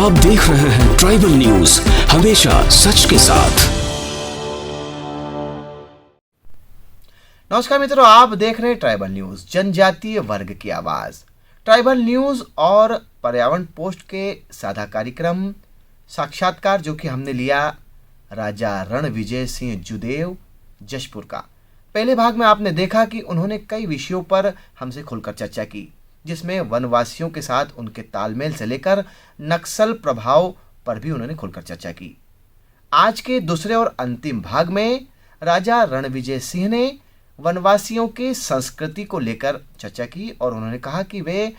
आप देख रहे हैं ट्राइबल न्यूज, हमेशा सच के साथ। नमस्कार मित्रों, आप देख रहे हैं ट्राइबल न्यूज, जनजातीय वर्ग की आवाज। ट्राइबल न्यूज और पर्यावरण पोस्ट के साझा कार्यक्रम साक्षात्कार जो कि हमने लिया राजा रणविजय सिंह जुदेव जशपुर का। पहले भाग में आपने देखा कि उन्होंने कई विषयों पर हमसे खुलकर चर्चा की, जिसमें वनवासियों के साथ उनके तालमेल से लेकर नक्सल प्रभाव पर भी उन्होंने खुलकर चर्चा की। आज के दूसरे और अंतिम भाग में राजा रणविजय सिंह ने वनवासियों के संस्कृति को लेकर चर्चा की और उन्होंने कहा कि वे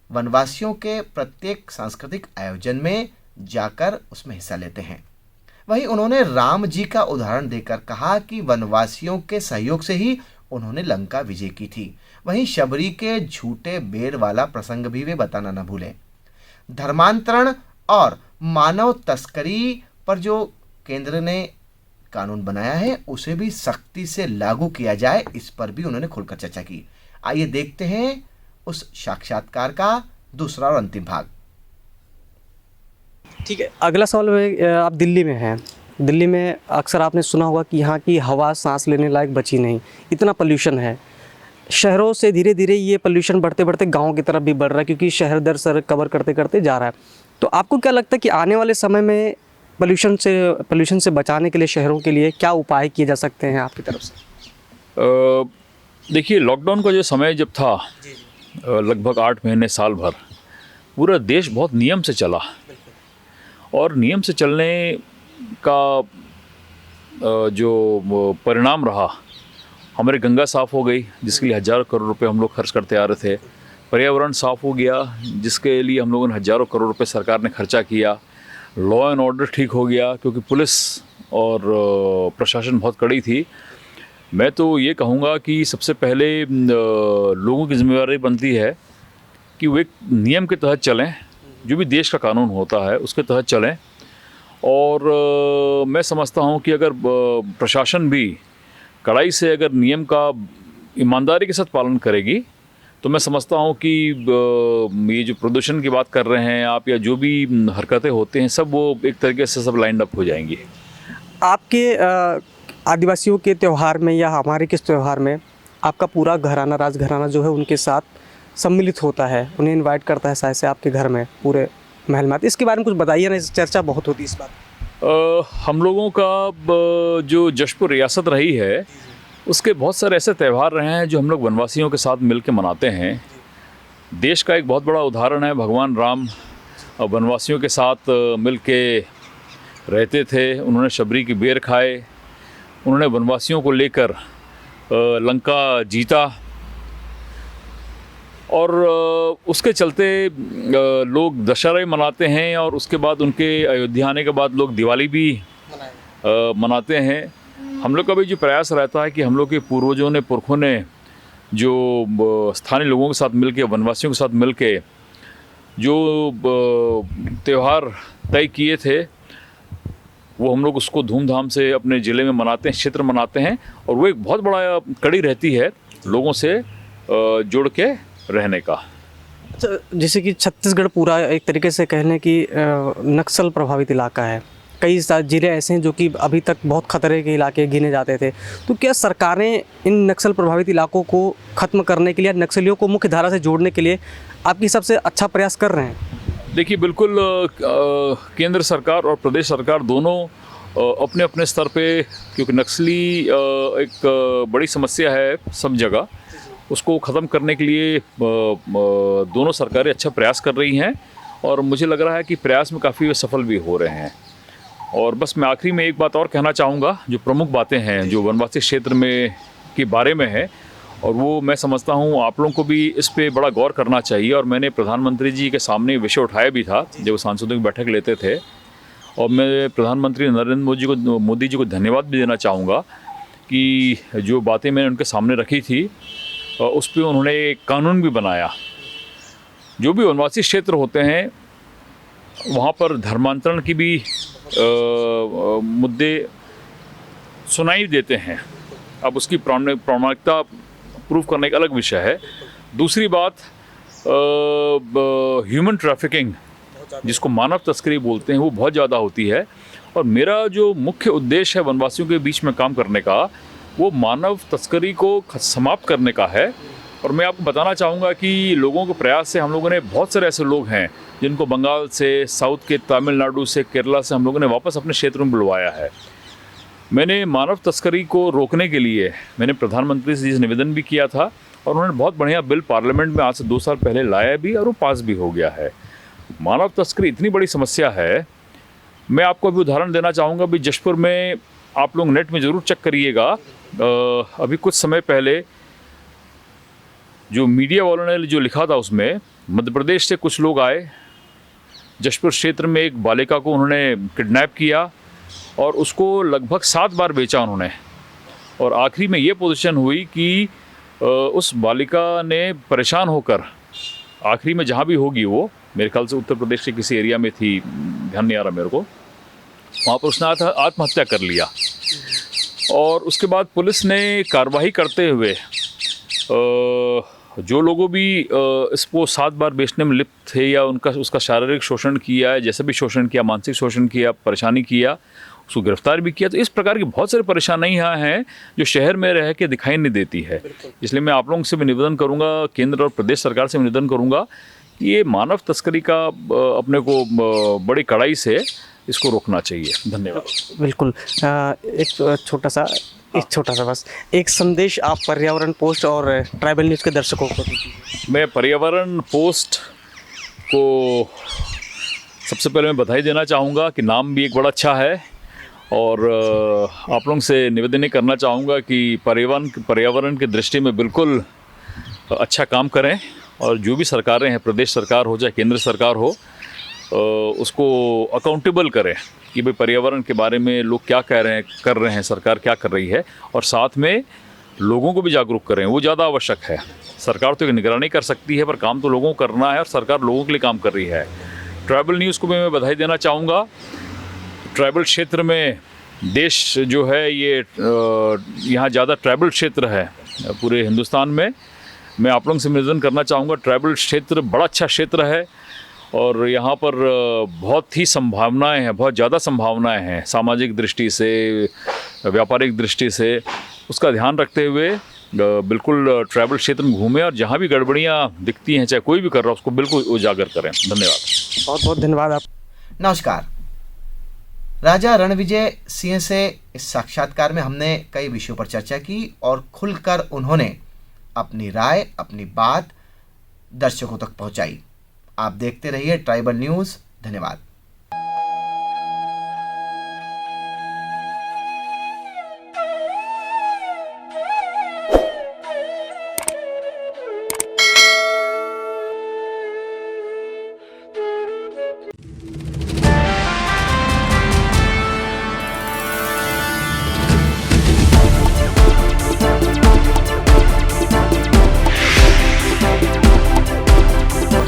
वनवासियों के प्रत्येक सांस्कृतिक आयोजन में जाकर उसमें हिस्सा लेते हैं। वहीं उन्होंने राम जी का उदाहरण देकर कहा कि वनवासियों के सहयोग से ही उन्होंने लंका विजय की थी। वहीं शबरी के झूठे बेर वाला प्रसंग भी वे बताना न भूलें। धर्मांतरण और मानव तस्करी पर जो केंद्र ने कानून बनाया है उसे भी सख्ती से लागू किया जाए, इस पर भी उन्होंने खुलकर चर्चा की। आइए देखते हैं उस साक्षात्कार का दूसरा और अंतिम भाग। ठीक है, अगला सवाल में आप दिल्ली में हैं। दिल्ली में अक्सर आपने सुना होगा कि यहाँ की हवा सांस लेने लायक बची नहीं, इतना पोल्यूशन है। शहरों से धीरे धीरे ये पोल्यूशन बढ़ते बढ़ते गाँव की तरफ भी बढ़ रहा है, क्योंकि शहर दर शहर कवर करते करते जा रहा है। तो आपको क्या लगता है कि आने वाले समय में पोल्यूशन से बचाने के लिए शहरों के लिए क्या उपाय किए जा सकते हैं आपकी तरफ से? देखिए, लॉकडाउन का जो समय जब था, लगभग 8 महीने साल भर पूरा देश बहुत नियम से चला और नियम से चलने का जो परिणाम रहा, हमारी गंगा साफ़ हो गई जिसके लिए हज़ारों करोड़ रुपए हम लोग खर्च करते आ रहे थे। पर्यावरण साफ़ हो गया जिसके लिए हम लोगों ने हज़ारों करोड़ रुपए सरकार ने खर्चा किया। लॉ एंड ऑर्डर ठीक हो गया क्योंकि पुलिस और प्रशासन बहुत कड़ी थी। मैं तो ये कहूँगा कि सबसे पहले लोगों की जिम्मेदारी बनती है कि वे नियम के तहत चलें, जो भी देश का कानून होता है उसके तहत चलें। और मैं समझता हूँ कि अगर प्रशासन भी कड़ाई से अगर नियम का ईमानदारी के साथ पालन करेगी तो मैं समझता हूँ कि ये जो प्रदूषण की बात कर रहे हैं आप, या जो भी हरकतें होते हैं, सब वो एक तरीके से सब लाइंड अप हो जाएंगी। आपके आदिवासियों के त्यौहार में या हमारे किस त्यौहार में आपका पूरा घराना, राजघराना जो है उनके साथ सम्मिलित होता है, उन्हें इनवाइट करता है शायद से आपके घर में पूरे महल में? इसके बारे में कुछ बताइए ना, इस चर्चा बहुत होती है इस बात। हम लोगों का जो जशपुर रियासत रही है उसके बहुत सारे ऐसे त्यौहार रहे हैं जो हम लोग वनवासियों के साथ मिल के मनाते हैं। देश का एक बहुत बड़ा उदाहरण है, भगवान राम वनवासियों के साथ मिल के रहते थे। उन्होंने शबरी की बेर खाए, उन्होंने वनवासियों को लेकर लंका जीता और उसके चलते लोग दशहरा मनाते हैं और उसके बाद उनके अयोध्या आने के बाद लोग दिवाली भी मनाते हैं। हम लोग का भी जो प्रयास रहता है कि हम लोग के पूर्वजों ने, पुरखों ने जो स्थानीय लोगों के साथ मिलके, वनवासियों के साथ मिलके जो त्यौहार तय किए थे वो हम लोग उसको धूमधाम से अपने ज़िले में मनाते हैं, क्षेत्र मनाते हैं। और वो एक बहुत बड़ा कड़ी रहती है लोगों से जुड़ के रहने का। अच्छा, जैसे कि छत्तीसगढ़ पूरा एक तरीके से कहने की नक्सल प्रभावित इलाका है। कई ज़िले ऐसे हैं जो कि अभी तक बहुत खतरे के इलाके गिने जाते थे। तो क्या सरकारें इन नक्सल प्रभावित इलाकों को ख़त्म करने के लिए, नक्सलियों को मुख्य धारा से जोड़ने के लिए आपकी हिसाब से अच्छा प्रयास कर रहे हैं? देखिए, बिल्कुल केंद्र सरकार और प्रदेश सरकार दोनों अपने अपने स्तर पे, क्योंकि नक्सली एक बड़ी समस्या है सब जगह, उसको ख़त्म करने के लिए दोनों सरकारें अच्छा प्रयास कर रही हैं और मुझे लग रहा है कि प्रयास में काफ़ी सफल भी हो रहे हैं। और बस मैं आखिरी में एक बात और कहना चाहूँगा, जो प्रमुख बातें हैं जो वनवासी क्षेत्र में के बारे में है, और वो मैं समझता हूँ आप लोगों को भी इस पे बड़ा गौर करना चाहिए। और मैंने प्रधानमंत्री जी के सामने विषय उठाया भी था जब वो सांसदों की बैठक लेते थे, और मैं प्रधानमंत्री नरेंद्र मोदी जी को धन्यवाद भी देना चाहूँगा कि जो बातें मैंने उनके सामने रखी थी उस पर उन्होंने एक कानून भी बनाया। जो भी वनवासी क्षेत्र होते हैं वहाँ पर धर्मांतरण की भी मुद्दे सुनाई देते हैं। अब उसकी प्रामाणिकता प्रूव करने का अलग विषय है। दूसरी बात, ह्यूमन ट्रैफिकिंग जिसको मानव तस्करी बोलते हैं, वो बहुत ज़्यादा होती है। और मेरा जो मुख्य उद्देश्य है वनवासियों के बीच में काम करने का, वो मानव तस्करी को समाप्त करने का है। और मैं आपको बताना चाहूँगा कि लोगों के प्रयास से हम लोगों ने बहुत सारे ऐसे लोग हैं जिनको बंगाल से, साउथ के तमिलनाडु से, केरला से हम लोगों ने वापस अपने क्षेत्र में बुलवाया है। मैंने मानव तस्करी को रोकने के लिए मैंने प्रधानमंत्री से निवेदन भी किया था और उन्होंने बहुत बढ़िया बिल पार्लियामेंट में आज से 2 साल पहले लाया भी और वो पास भी हो गया है। मानव तस्करी इतनी बड़ी समस्या है। मैं आपको अभी उदाहरण देना चाहूँगा। अभी जशपुर में आप लोग नेट में ज़रूर चेक करिएगा। अभी कुछ समय पहले जो मीडिया वालों ने जो लिखा था, उसमें मध्य प्रदेश से कुछ लोग आए, जशपुर क्षेत्र में एक बालिका को उन्होंने किडनैप किया और उसको लगभग 7 बार बेचा उन्होंने। और आखिरी में ये पोजीशन हुई कि उस बालिका ने परेशान होकर आखिरी में जहाँ भी होगी, वो मेरे ख्याल से उत्तर प्रदेश के किसी एरिया में थी, ध्यान नहीं आ रहा मेरे को, वहाँ पर उसने आत्महत्या कर लिया। और उसके बाद पुलिस ने कार्रवाई करते हुए जो लोगों भी इसको 7 बार बेचने में लिप्त थे या उसका शारीरिक शोषण किया है, जैसे भी शोषण किया, मानसिक शोषण किया, परेशानी किया, उसको गिरफ्तार भी किया। तो इस प्रकार की बहुत सारी परेशानियाँ हैं जो शहर में रह के दिखाई नहीं देती है। इसलिए मैं आप लोगों से भी निवेदन करूँगा, केंद्र और प्रदेश सरकार से भी निवेदन करूँगा कि ये मानव तस्करी का अपने को बड़ी कड़ाई से इसको रोकना चाहिए। धन्यवाद। बिल्कुल। एक छोटा सा बस एक संदेश आप पर्यावरण पोस्ट और ट्राइबल न्यूज़ के दर्शकों को दीजिए। मैं पर्यावरण पोस्ट को सबसे पहले मैं बधाई देना चाहूँगा कि नाम भी एक बड़ा अच्छा है। और आप लोगों से निवेदन ये करना चाहूँगा कि पर्यावरण की दृष्टि में बिल्कुल अच्छा काम करें। और जो भी सरकारें हैं, प्रदेश सरकार हो चाहे केंद्र सरकार हो, उसको अकाउंटेबल करें कि भाई पर्यावरण के बारे में लोग क्या कर रहे हैं, सरकार क्या कर रही है। और साथ में लोगों को भी जागरूक करें, वो ज़्यादा आवश्यक है। सरकार तो एक निगरानी कर सकती है, पर काम तो लोगों को करना है और सरकार लोगों के लिए काम कर रही है। ट्राइबल न्यूज़ को भी मैं बधाई देना चाहूँगा। ट्राइबल क्षेत्र में देश जो है ये यहाँ ज़्यादा ट्राइबल क्षेत्र है पूरे हिंदुस्तान में। मैं आप लोगों से निवेदन करना चाहूँगा, ट्राइबल क्षेत्र बड़ा अच्छा क्षेत्र है और यहाँ पर बहुत ही संभावनाएं हैं, बहुत ज़्यादा संभावनाएं हैं, सामाजिक दृष्टि से, व्यापारिक दृष्टि से। उसका ध्यान रखते हुए बिल्कुल ट्राइबल क्षेत्र में घूमें और जहाँ भी गड़बड़ियाँ दिखती हैं, चाहे कोई भी कर रहा हो, उसको बिल्कुल उजागर करें। धन्यवाद। बहुत बहुत धन्यवाद आप। नमस्कार। राजा रणविजय सिंह से इस साक्षात्कार में हमने कई विषयों पर चर्चा की और खुलकर उन्होंने अपनी राय, अपनी बात दर्शकों तक पहुंचाई। आप देखते रहिए ट्राइबल न्यूज़। धन्यवाद।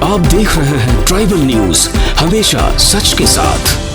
आप देख रहे हैं ट्राइबल न्यूज, हमेशा सच के साथ।